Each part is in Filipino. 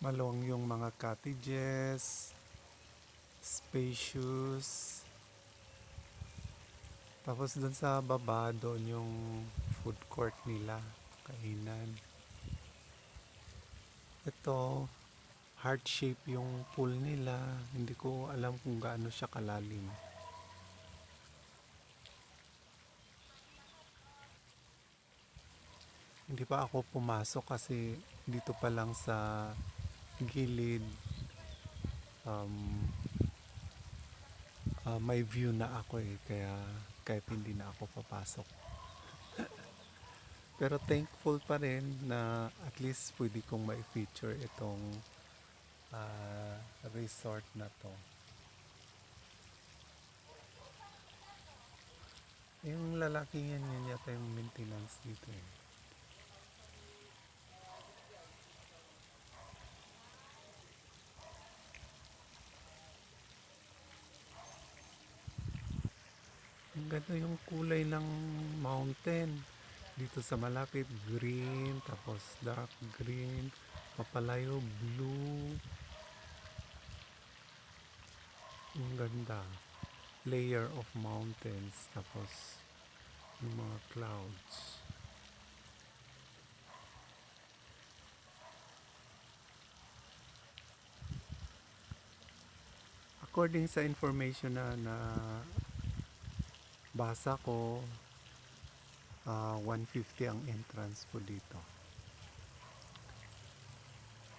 Maluwang yung mga cottages, spacious. Tapos dun sa baba, doon yung food court nila, kainan. Ito, heart shape yung pool nila. Hindi ko alam kung gaano siya kalalim. Hindi pa ako pumasok kasi dito pa lang sa gilid, um, may view na ako kaya kahit hindi na ako papasok. Pero thankful pa rin na at least pwede kong ma-feature itong ah, resort na to. Yung lalaki yan yata yung maintenance dito eh. Ang ganda yung kulay ng mountain. Dito sa malapit, green, tapos dark green, papalayo, blue. Ang ganda. Layer of mountains, tapos yung mga clouds. According sa information na basa ko, 150 ang entrance po dito.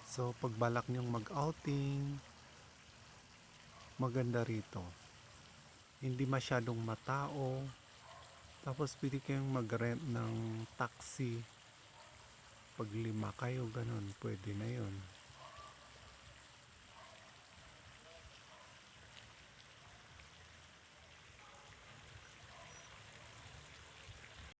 So, pag balak nyong mag-outing, maganda rito. Hindi masyadong matao. Tapos, pwede kayong mag-rent ng taxi. Pag 5 kayo, ganun, pwede na yun.